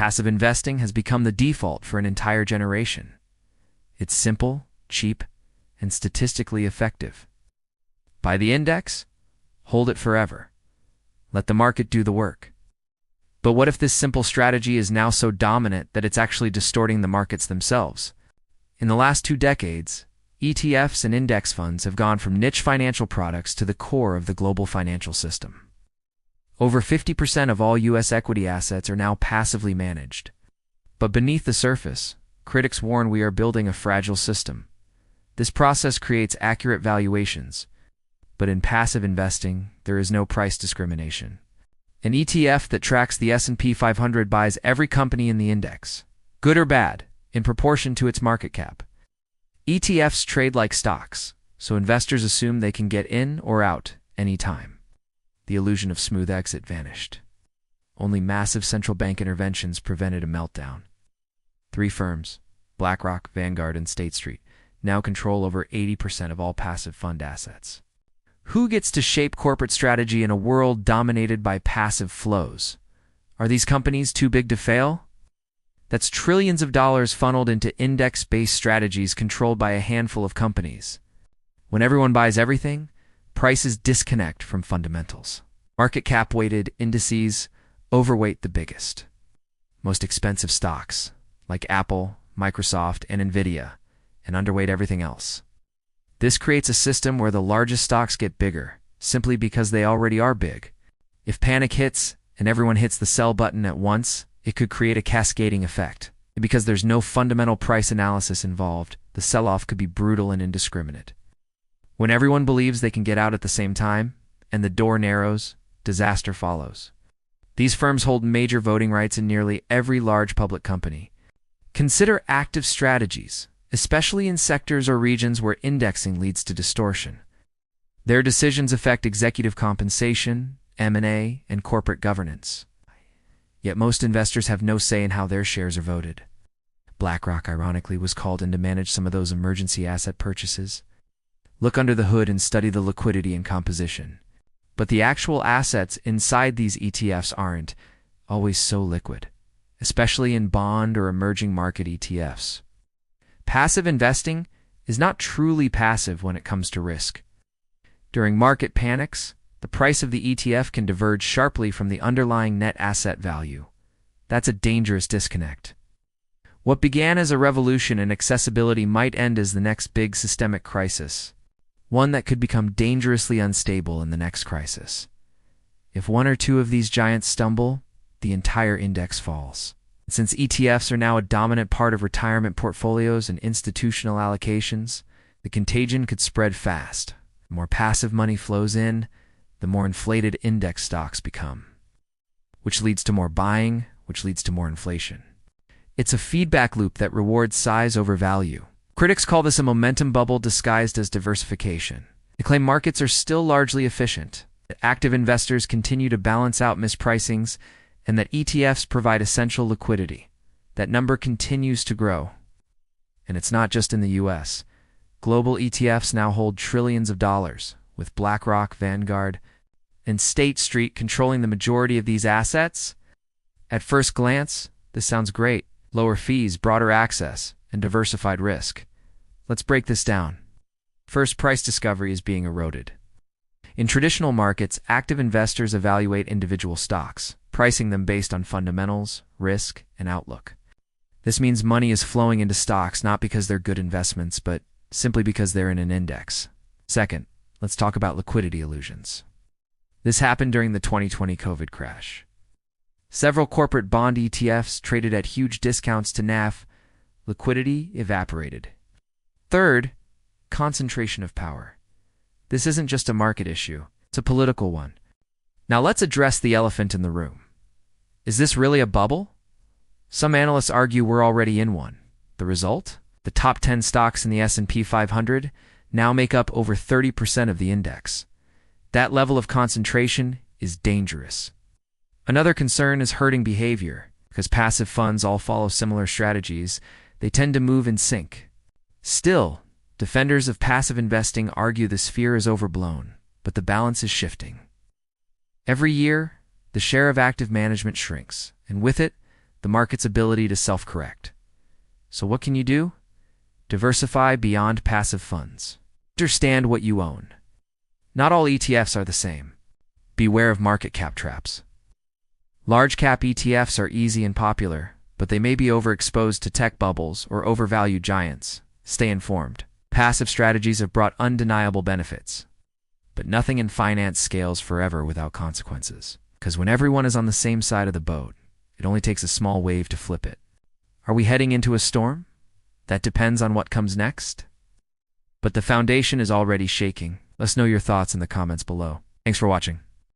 Passive investing has become the default for an entire generation. It's simple, cheap, and statistically effective. Buy the index, hold it forever. Let the market do the work. But what if this simple strategy is now so dominant that it's actually distorting the markets themselves? In the last 2 decades, ETFs and index funds have gone from niche financial products to the core of the global financial system. Over 50% of all U.S. equity assets are now passively managed. But beneath the surface, critics warn we are building a fragile system. This process creates accurate valuations, but in passive investing, there is no price discrimination. An ETF that tracks the S&P 500 buys every company in the index, good or bad, in proportion to its market cap. ETFs trade like stocks, so investors assume they can get in or out anytime. The illusion of smooth exit vanished. Only massive central bank interventions prevented a meltdown. 3 firms, BlackRock, Vanguard, and State Street, now control over 80% of all passive fund assets. Who gets to shape corporate strategy in a world dominated by passive flows? Are these companies too big to fail? That's trillions of dollars funneled into index-based strategies controlled by a handful of companies. When everyone buys everything, prices disconnect from fundamentals. Market cap-weighted indices overweight the biggest, most expensive stocks, like Apple, Microsoft, and Nvidia, and underweight everything else. This creates a system where the largest stocks get bigger, simply because they already are big. If panic hits and everyone hits the sell button at once, it could create a cascading effect. And because there's no fundamental price analysis involved, the sell-off could be brutal and indiscriminate. When everyone believes they can get out at the same time, and the door narrows, disaster follows. These firms hold major voting rights in nearly every large public company. Consider active strategies, especially in sectors or regions where indexing leads to distortion. Their decisions affect executive compensation, M&A, and corporate governance. Yet most investors have no say in how their shares are voted. BlackRock, ironically, was called in to manage some of those emergency asset purchases. Look under the hood and study the liquidity and composition. But the actual assets inside these ETFs aren't always so liquid, especially in bond or emerging market ETFs. Passive investing is not truly passive when it comes to risk. During market panics, the price of the ETF can diverge sharply from the underlying net asset value. That's a dangerous disconnect. What began as a revolution in accessibility might end as the next big systemic crisis, one that could become dangerously unstable in the next crisis. If one or two of these giants stumble, the entire index falls. Since ETFs are now a dominant part of retirement portfolios and institutional allocations, the contagion could spread fast. The more passive money flows in, the more inflated index stocks become, which leads to more buying, which leads to more inflation. It's a feedback loop that rewards size over value. Critics call this a momentum bubble disguised as diversification. They claim markets are still largely efficient, that active investors continue to balance out mispricings, and that ETFs provide essential liquidity. That number continues to grow. And it's not just in the US. Global ETFs now hold trillions of dollars, with BlackRock, Vanguard, and State Street controlling the majority of these assets. At first glance, this sounds great. Lower fees, broader access, and diversified risk. Let's break this down. First, price discovery is being eroded. In traditional markets, active investors evaluate individual stocks, pricing them based on fundamentals, risk, and outlook. This means money is flowing into stocks not because they're good investments, but simply because they're in an index. Second, let's talk about liquidity illusions. This happened during the 2020 COVID crash. Several corporate bond ETFs traded at huge discounts to NAV. Liquidity evaporated. Third, concentration of power. This isn't just a market issue, it's a political one. Now let's address the elephant in the room. Is this really a bubble? Some analysts argue we're already in one. The result? The top 10 stocks in the S&P 500 now make up over 30% of the index. That level of concentration is dangerous. Another concern is herding behavior. Because passive funds all follow similar strategies, they tend to move in sync. Still, defenders of passive investing argue this fear is overblown, but the balance is shifting. Every year, the share of active management shrinks, and with it, the market's ability to self-correct. So what can you do? Diversify beyond passive funds. Understand what you own. Not all ETFs are the same. Beware of market cap traps. Large cap ETFs are easy and popular, but they may be overexposed to tech bubbles or overvalued giants. Stay informed. Passive strategies have brought undeniable benefits, but nothing in finance scales forever without consequences. Because when everyone is on the same side of the boat, it only takes a small wave to flip it. Are we heading into a storm? That depends on what comes next. But the foundation is already shaking. Let us know your thoughts in the comments below. Thanks for watching.